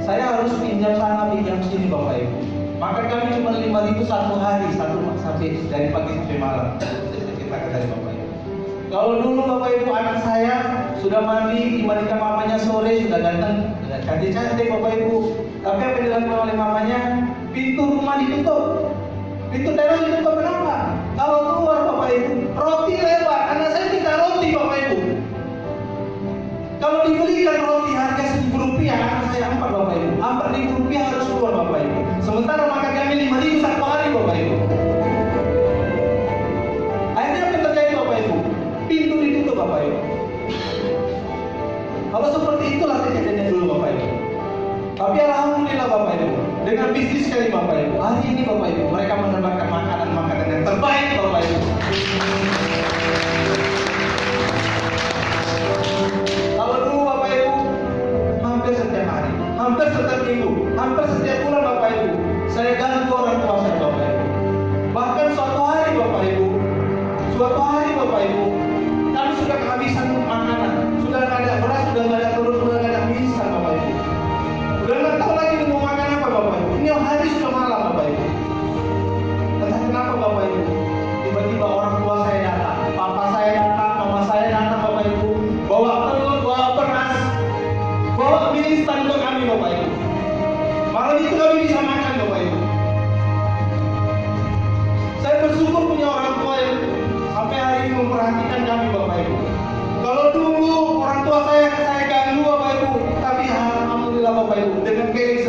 Saya harus pinjam sana, pinjam sini Bapak Ibu. Makan kami cuma 5.000 satu hari, sampai dari pagi sampai malam. Kita dari Bapak Ibu. Kalau dulu Bapak Ibu anak saya sudah mandi, dimandikan mamanya sore, sudah datang, cantik-cantik Bapak Ibu. Tapi apa yang dilakukan oleh mamanya? Pintu rumah ditutup, pintu teras ditutup. Kenapa? Kalau keluar Bapak Ibu, roti lewat. Anak saya minta roti Bapak Ibu. Kalau dibelikan roti harga Rp1.000, anak saya 4 Bapak Ibu. Rp4.000 harus keluar Bapak Ibu. Sementara makan kami 5.000 satu hari Bapak Ibu.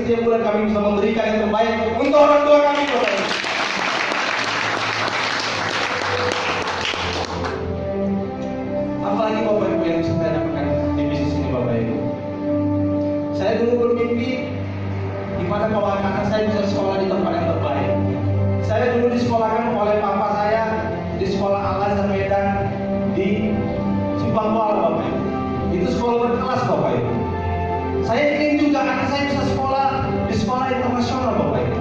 setiap bulan kami bisa memberikan yang terbaik untuk orang tua kami, Bapak Ibu. Apalagi Bapak Ibu yang bisa saya dapatkan di bisnis ini, Bapak Ibu. Saya dulu bermimpi gimana kalau anak saya bisa sekolah di tempat yang terbaik. Saya dulu disekolahkan oleh papa saya di sekolah Al-Azhar Medan di Simpang Kuala, Bapak Ibu. Itu sekolah berkelas, Bapak Ibu. Saya ingin juga anak saya bisa sekolah di sekolah internasional, Bapak Ibu.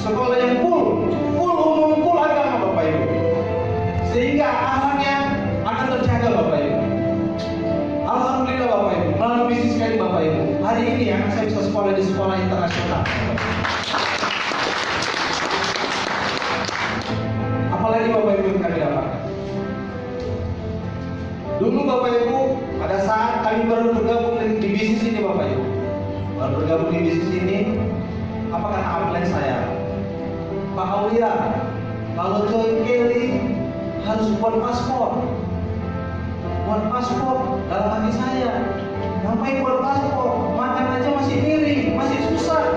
Sekolah yang full umum, full agama, Bapak Ibu. Sehingga akhlaknya akan terjaga, Bapak Ibu. Alhamdulillah, Bapak Ibu, melalui bisnis kali, Bapak Ibu, hari ini anak saya bisa sekolah di sekolah internasional. Apalagi Bapak Ibu yang kami dapatkan. Dulu Bapak Ibu, pada saat kami baru bergabung di bisnis ini, Bapak Ibu, baru bergabung di bisnis ini, apa kata upline saya? Pak Aulia, kalau join Kelly harus buat paspor. Buat paspor, dalam hati saya, ngapain buat paspor? Makan aja masih miring, masih susah.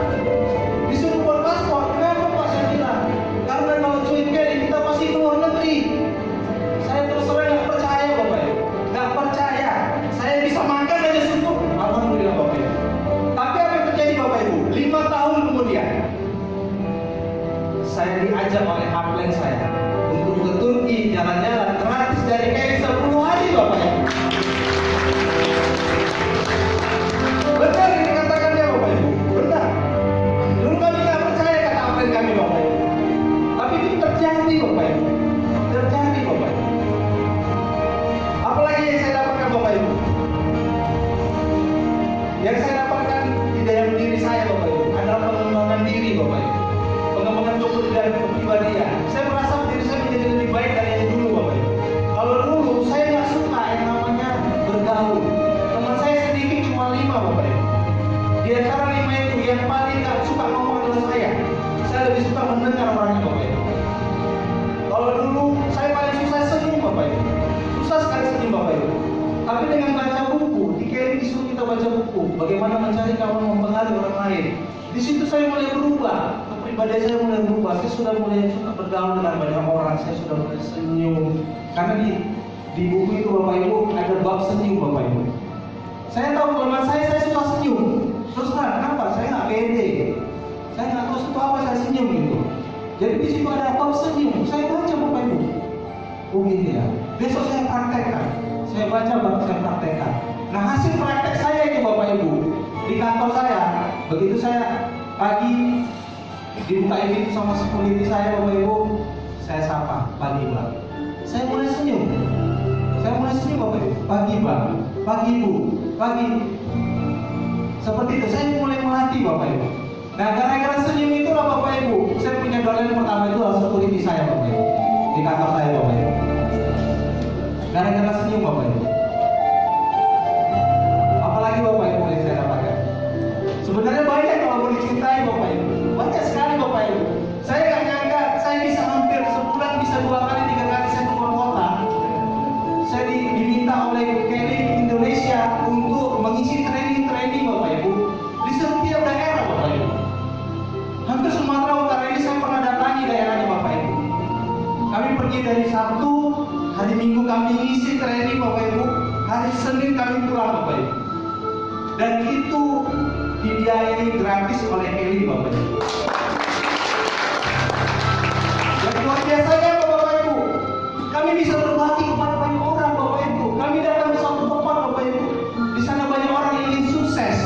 Disuruh buat paspor, kenapa Pak? Saya bilang, karena kalau join Kelly kita pasti keluar negeri. Saya terus terang nggak percaya, Bapak Ibu, nggak percaya. Saya bisa makan aja cukup, alhamdulillah, Bapak Ibu. Tapi apa yang terjadi, Bapak Ibu? 5 tahun kemudian, saya diajak oleh upline saya untuk ke Turki jalan-jalan gratis dari Kelly 10 hari, Bapak Ibu. Benar ini katakan dia, Bapak Ibu, benar. Dulu kami nggak percaya kata upline kami, Bapak Ibu. Tapi itu terjadi, Bapak Ibu. Terjadi, Bapak Ibu. Apalagi yang saya dapatkan, Bapak Ibu? Yang saya dapatkan di dalam diri saya, Bapak Ibu, adalah pengembangan diri, Bapak Ibu. Pengembangan kepribadian. Saya merasa diri saya menjadi lebih baik dari yang dulu, Bapak Ibu. Kalau dulu saya nggak suka yang namanya bergaul. Teman saya sedikit cuma 5, Bapak Ibu. Di antara 5 itu yang paling nggak suka ngomong adalah saya. Saya lebih suka mendengar orangnya, Bapak Ibu. Kalau dulu saya paling susah senyum, Bapak Ibu. Susah sekali senyum, Bapak Ibu. Tapi dengan baca buku, di Kelly disuruh kita baca buku, bagaimana mencari kawan mempengaruhi orang lain. Di situ saya mulai berubah. Kepribadian saya mulai berubah. Saya sudah mulai suka bergaul dengan banyak orang. Saya sudah mulai senyum. Karena di buku itu, Bapak Ibu, ada bab senyum, Bapak Ibu. Saya tahu teman saya suka senyum. Terus kenapa? Saya nggak pede. Saya nggak tahu itu apa saya senyum gitu. Jadi di situ ada bab senyum. Saya baca, Bapak Ibu. Oh gini ya. Besok saya praktekkan. Saya baca, baru saya praktekkan. Nah, hasil praktek saya itu, Bapak Ibu, di kantor saya, begitu saya pagi dibuka pintu sama security saya, Bapak Ibu, saya sapa, pagi Bang. Saya mulai senyum. Saya mulai senyum, Bapak Ibu. Pagi Bang, pagi Bu, pagi. Seperti itu, saya mulai melatih, Bapak Ibu. Nah, gara-gara senyum itulah, Bapak Ibu, saya punya dolen pertama itu adalah security saya, Bapak Ibu, di kantor saya, Bapak Ibu. Gara-gara senyum, Bapak Ibu. Apalagi, Bapak Ibu, yang saya dapatkan. Sebenarnya banyak kalau boleh dicintai, Bapak Ibu. Banyak sekali, Bapak Ibu. Saya nggak nyangka saya bisa hampir sebulan bisa 2 kali 3 kali saya keluar kota. Saya diminta oleh Kelly Indonesia untuk mengisi training, Bapak Ibu, di setiap daerah, Bapak Ibu. Hampir Sumatera Utara ini saya pernah datangi daerahnya, Bapak Ibu. Kami pergi dari Sabtu, hari Minggu kami ngisi training, Bapak Ibu. Hari Senin kami pulang, Bapak Ibu. Dan itu dibiayai gratis oleh Kelly, Bapak Ibu. Yang luar biasanya, Bapak Ibu, kami bisa berbagi kepada banyak orang, Bapak Ibu. Kami datang ke suatu tempat, Bapak Ibu. Di sana banyak orang yang ingin sukses,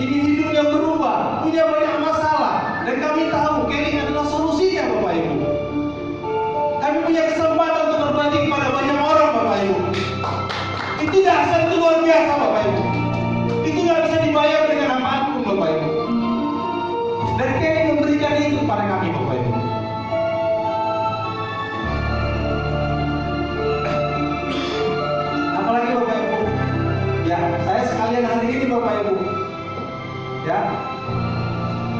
ingin hidupnya berubah, punya banyak masalah, dan kami tahu Kelly adalah solusinya, Bapak Ibu. Kami punya kesempatan untuk berbagi kepada banyak orang, Bapak Ibu. Itu dasar itu luar biasa, Bapak Ibu. Itu nggak bisa dibayar dengan apapun, Bapak Ibu. Dan Kelly memberikan itu kepada kami, Bapak Ibu. Apalagi, Bapak Ibu, ya saya sekalian hari ini, Bapak Ibu, ya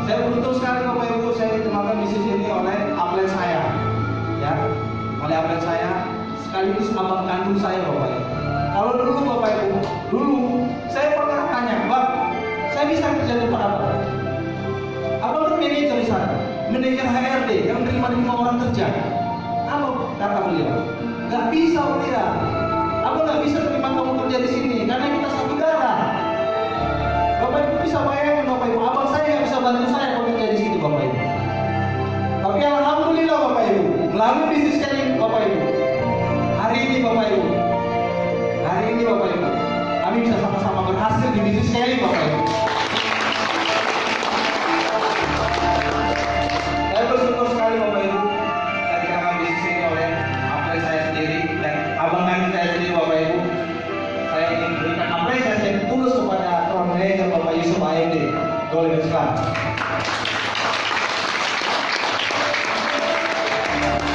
saya beruntung sekali, Bapak Ibu, saya dikenalkan bisnis ini oleh upline saya, ya, oleh upline saya sekaligus abang kandung saya, Bapak Ibu. Kalau dulu, Bapak Ibu, dulu saya pernah tanya, Bang, saya bisa kerja di tempat apa? manajer HRD yang menerima 5 orang kerja. Apa kata beliau? Gak bisa beliau. Aku gak bisa terima kamu kerja di sini karena kita satu darah. Bapak Ibu bisa bayangkan Bapak Ibu, abang saya gak bisa bantu saya kalau kerja di situ Bapak Ibu. Tapi alhamdulillah Bapak Ibu, melalui bisnis kali Bapak Ibu, hari ini Bapak Ibu, kami bisa sama-sama berhasil di bisnis kali Bapak Ibu. Saya bersyukur sekali Bapak Ibu, saya dikatakan bisnis ini oleh apresiasi saya sendiri dan abang kami saya sendiri Bapak Ibu. Saya ingin berikan apresiasi yang tulus kepada Tuan Manager Bapak Yusuf AMD Golden Islam.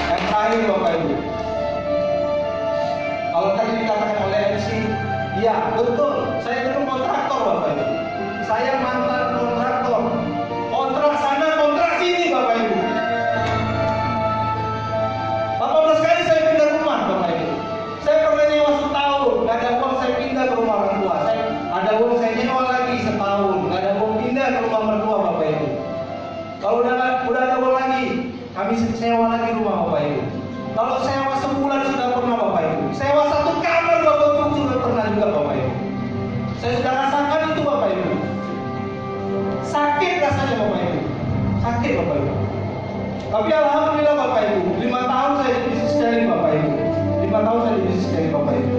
Yang terakhir Bapak Ibu, kalau tadi dikatakan oleh MC, ya betul, saya dulu kontraktor Bapak Ibu. Saya mantan kontraktor, kontrak sana, kontrak sini Bapak Ibu. 18 kali saya pindah rumah Bapak Ibu. Saya pernah nyewa setahun, gak ada uang saya pindah ke rumah orang tua. Saya ada uang saya nyewa lagi setahun, gak ada uang pindah ke rumah mertua Bapak Ibu. Kalau udah ada uang lagi, kami sewa lagi rumah Bapak Ibu. Kalau sewa sebulan sudah pernah Bapak Ibu. Sewa 1 kamar Bapak Ibu sudah pernah juga Bapak Ibu. Saya sudah rasakan itu Bapak Ibu. Sakit rasanya Bapak Ibu. Sakit Bapak Ibu. Tapi alhamdulillah Bapak Ibu, 5 tahun saya di bisnis sharing Bapak Ibu. 5 tahun saya di bisnis sharing Bapak Ibu.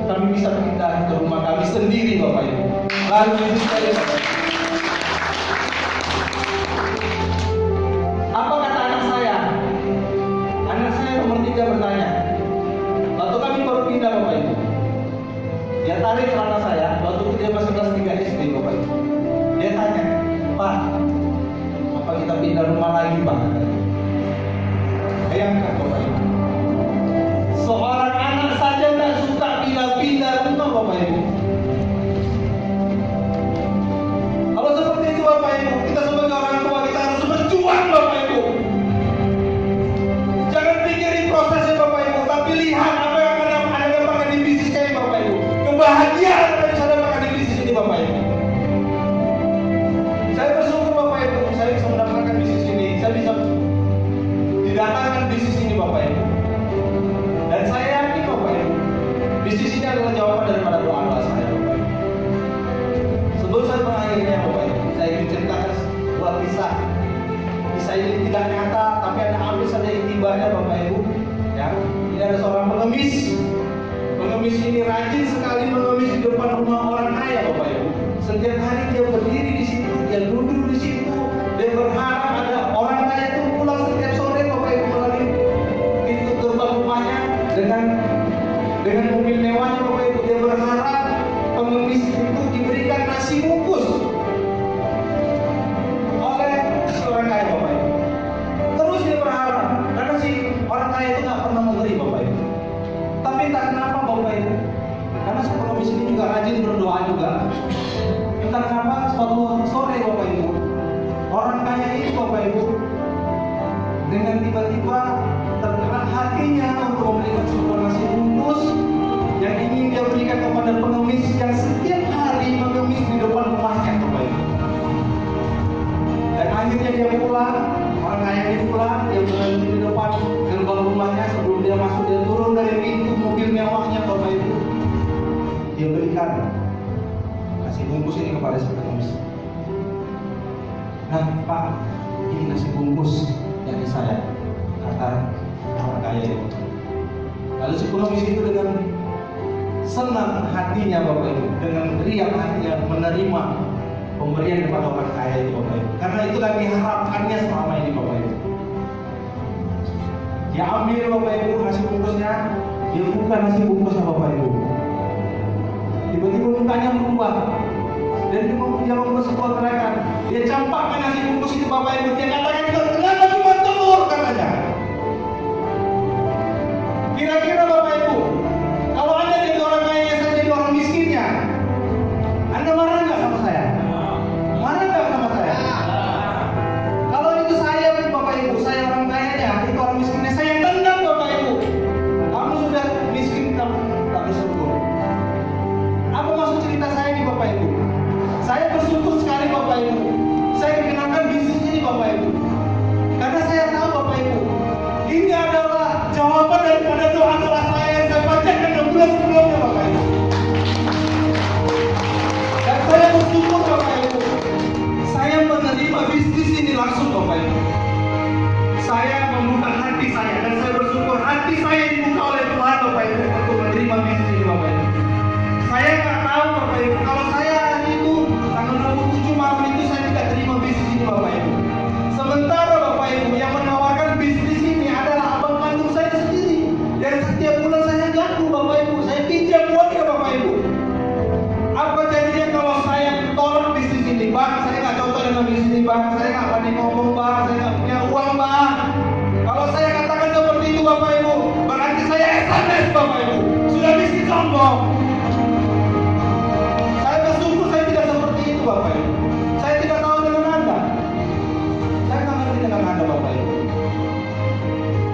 Kami bisa pindah ke rumah kami sendiri Bapak Ibu. Lalu bisnis sharing Bapak Ibu. Apa kata anak saya? Anak saya nomor 3 bertanya. Waktu kami baru pindah Bapak Ibu, dia tarik celana saya. Waktu dia masih kelas 3 SD Bapak Ibu. Dia tanya, Pak, apa kita pindah rumah lagi Pak? Bayangkan Bapak Ibu, seorang anak saja tak suka pindah-pindah rumah Bapak Ibu. Kalau seperti itu Bapak Ibu, kita sebagai orang tua kita harus berjuang Bapak Ibu. Jangan pikirin prosesnya Bapak Ibu, tapi lihat apa yang Anda dapatkan di bisnis ini Bapak Ibu. Kebahagiaan yang bisa dapatkan di bisnis ini Bapak Ibu. Saya bersyukur Bapak Ibu, saya bisa mendapatkan bisnis ini, saya bisa didatangkan bisnis ini Bapak Ibu. Dan saya yakin Bapak Ibu, bisnis ini adalah jawaban daripada doa-doa saya Bapak Ibu. Sebelum saya mengakhirinya Bapak Ibu, saya ingin ceritakan sebuah kisah. Kisah ini tidak nyata, tapi ada ambil saja intibahnya Bapak Ibu. Ya, ini ada seorang pengemis. Pengemis ini rajin sekali mengemis di depan rumah orang kaya Bapak Ibu. Setiap hari dia berdiri di situ, dia duduk di situ, dia berharap ada orang kaya itu pulang setiap sore Bapak Ibu melalui pintu gerbang rumahnya dengan mobil mewahnya Bapak Ibu. Dia berharap pengemis itu diberikan nasi bungkus oleh seorang kaya Bapak Ibu. Terus dia berharap, karena si orang kaya itu nggak pernah memberi Bapak Ibu. Tapi tak kenapa Bapak Ibu, karena si pengemis ini juga rajin berdoa juga. Entah kenapa suatu sore Bapak Ibu, orang kaya ini Bapak Ibu dengan tiba-tiba tergerak hatinya untuk memberikan sebuah nasi bungkus yang ingin dia berikan kepada pengemis yang setiap hari mengemis di depan rumahnya Bapak Ibu. Dan akhirnya dia pulang, orang kaya ini pulang, dia berada di depan gerbang rumahnya. Sebelum dia masuk, dia turun dari pintu mobil mewahnya Bapak Ibu. Dia berikan nasi bungkus ini kepada si pengemis. Nah Pak, ini nasi bungkus dari saya, kata orang kaya itu. Lalu si pengemis itu dengan senang hatinya Bapak Ibu, dengan riang hatinya menerima pemberian kepada orang kaya itu Bapak Ibu. Karena itu lagi harapannya selama ini Bapak Ibu. Dia ambil Bapak Ibu nasi bungkusnya, dia buka nasi bungkusnya Bapak Ibu. Tiba-tiba mukanya berubah dan dia membuat sebuah gerakan. Dia campakkan nasi bungkus itu Bapak Ibu. Dia katakan, kenapa cuma telur katanya. Kira-kira Bapak Ibu, kalau Anda jadi orang kaya, saya jadi orang miskinnya, Anda marah nggak sama saya? Marah nggak sama saya? Kalau itu saya Bapak Ibu, saya orang kayanya, itu orang miskinnya, saya tendang Bapak Ibu. Kamu sudah miskin, kamu tak bersyukur. Apa maksud cerita saya ini Bapak Ibu? Saya bersyukur sekali Bapak Ibu. Saya dikenalkan bisnis ini Bapak Ibu. sebelum-sebelumnya Bapak Ibu. Dan saya bersyukur Bapak Ibu, saya menerima bisnis ini langsung Bapak Ibu. Saya membuka hati saya dan saya bersyukur hati saya dibuka oleh Tuhan Bapak Ibu untuk menerima bisnis ini Bapak Ibu. Saya nggak tahu Bapak Ibu, kalau saya itu tanggal 27 malam itu saya tidak terima bisnis ini Bapak Ibu. Sementara Bapak Ibu yang menawarkan bisnis ini adalah abang kandung saya sendiri. Dan setiap bulan saya ganggu Bapak Ibu, saya pinjam uangnya Bapak Ibu. Apa jadinya kalau saya tolak bisnis ini? Bang, saya nggak cocok dengan bisnis ini Bang, saya nggak berani ngomong Bang, saya nggak punya uang Bang. Kalau saya katakan seperti itu Bapak Ibu, berarti saya SMS Bapak Ibu, sudah bisnis sombong. Saya bersyukur saya tidak seperti itu Bapak Ibu. Saya tidak tahu dengan Anda. Saya nggak ngerti dengan Anda Bapak Ibu.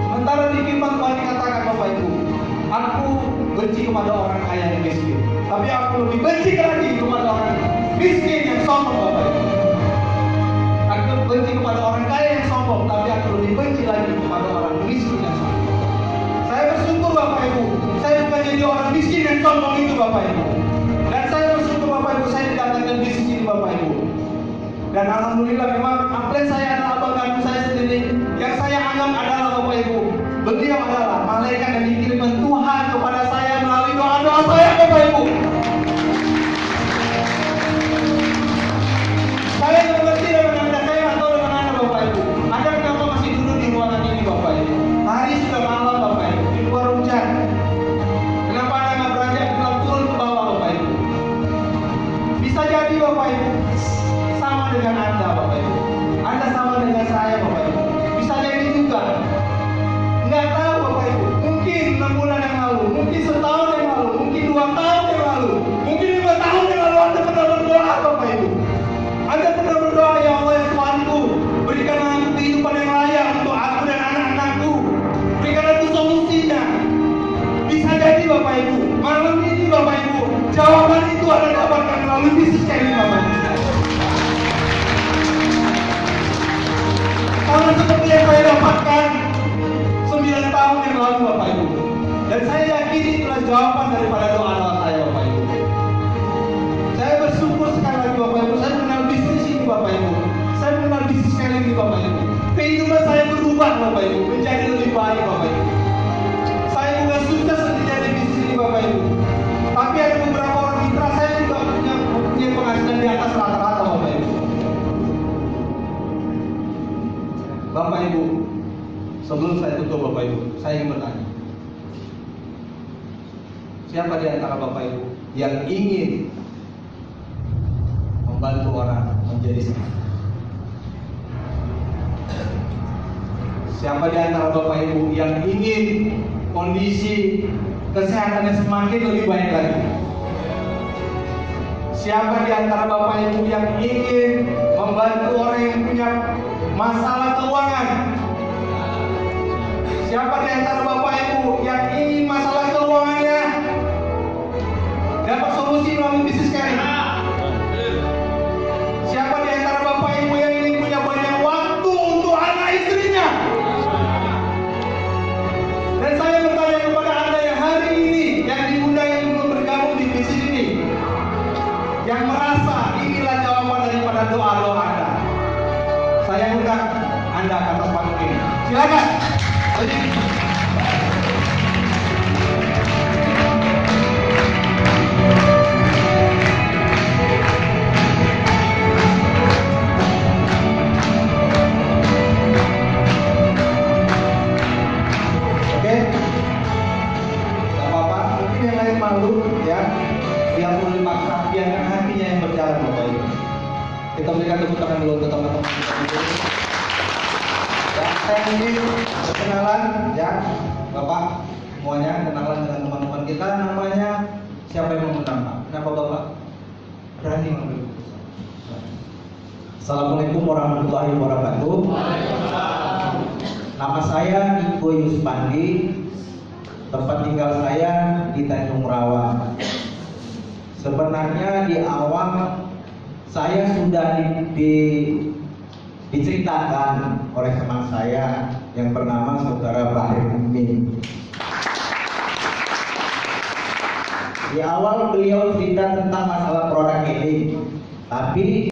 Sementara di firman Tuhan dikatakan Bapak Ibu, aku benci kepada orang kaya yang miskin, tapi aku lebih benci lagi kepada orang miskin yang sombong Bapak Ibu. Aku benci kepada orang kaya yang sombong, tapi aku lebih benci lagi kepada orang miskin yang sombong. Saya bersyukur Bapak Ibu, saya bukan jadi orang miskin yang sombong itu Bapak Ibu. Dan saya bersyukur Bapak Ibu, saya dikatakan bisnis ini Bapak Ibu. Dan alhamdulillah memang upline saya adalah abang kandung saya sendiri. Yang saya anggap adalah Bapak Ibu, beliau adalah malaikat yang dikirimkan Tuhan kepada saya melalui doa-doa saya Bapak Ibu. Saya mengerti dengan Anda, saya nggak tahu dengan Anda Bapak Ibu. Anda kenapa masih duduk di ruangan ini Bapak Ibu? Hari sudah malam Bapak Ibu, di luar hujan. Kenapa Anda nggak beranjak turun ke bawah Bapak Ibu? Bisa jadi Bapak Ibu sama dengan Anda Bapak Ibu. Anda sama dengan saya Bapak Ibu. Bisa jadi juga. Nggak tahu Bapak Ibu. Mungkin 6 bulan yang lalu, mungkin setahun yang lalu, mungkin 2 tahun yang lalu, mungkin 5 tahun yang lalu Anda pernah berdoa Bapak Ibu. Anda pernah berdoa, ya Allah ya Tuhanku, berikan aku kehidupan yang layak untuk aku dan anak-anakku. Berikan aku solusinya. Bisa jadi Bapak Ibu, malam ini Bapak Ibu, jawaban itu Anda dapatkan melalui bisnis Kelly Bapak Ibu. Sama seperti yang saya dapatkan 9 tahun yang lalu Bapak Ibu. Dan saya yakin itulah jawaban daripada doa-doa saya Bapak Ibu. Saya bersyukur sekali lagi Bapak Ibu, saya mengenal bisnis ini Bapak Ibu. Saya mengenal bisnis Kelly ini Bapak Ibu. Kehidupan saya berubah Bapak Ibu, menjadi lebih baik Bapak Ibu. Saya bukan sukses menjadi bisnis ini Bapak Ibu. Tapi ada beberapa orang mitra saya juga punya penghasilan di atas rata-rata Bapak Ibu. Bapak Ibu, sebelum saya tutup Bapak Ibu, saya ingin bertanya. Siapa di antara Bapak Ibu yang ingin membantu orang menjadi sehat? Siapa di antara Bapak Ibu yang ingin kondisi kesehatannya semakin lebih baik lagi? Siapa di antara Bapak Ibu yang ingin membantu orang yang punya masalah keuangan? Siapa di antara Bapak Ibu yang ingin masalah keuangannya dapat solusi melalui bisnis Kelly? Siapa di antara Bapak Ibu yang ingin punya banyak waktu untuk anak istrinya? Dan saya bertanya kepada Anda yang hari ini, yang diundang yang belum bergabung di bisnis ini, yang merasa inilah jawaban daripada doa-doa Anda, saya undang Anda ke atas panggung ini. Silakan. Malu ya, yang boleh maksa biarkan hatinya yang berjalan Bapak Ibu. Kita berikan tepuk tangan dulu untuk teman-teman kita dulu. Ya, saya ingin perkenalan ya, Bapak semuanya kenalan dengan teman-teman kita. Namanya siapa yang mau menang? Kenapa Bapak berani mengambil keputusan? Assalamualaikum warahmatullahi wabarakatuh. Nama saya Niko Yuspandi. Tempat tinggal saya di Tanjung Rawa. Sebenarnya di awal saya sudah diceritakan oleh teman saya yang bernama Saudara Bahir Umin. Di awal beliau cerita tentang masalah produk ini, tapi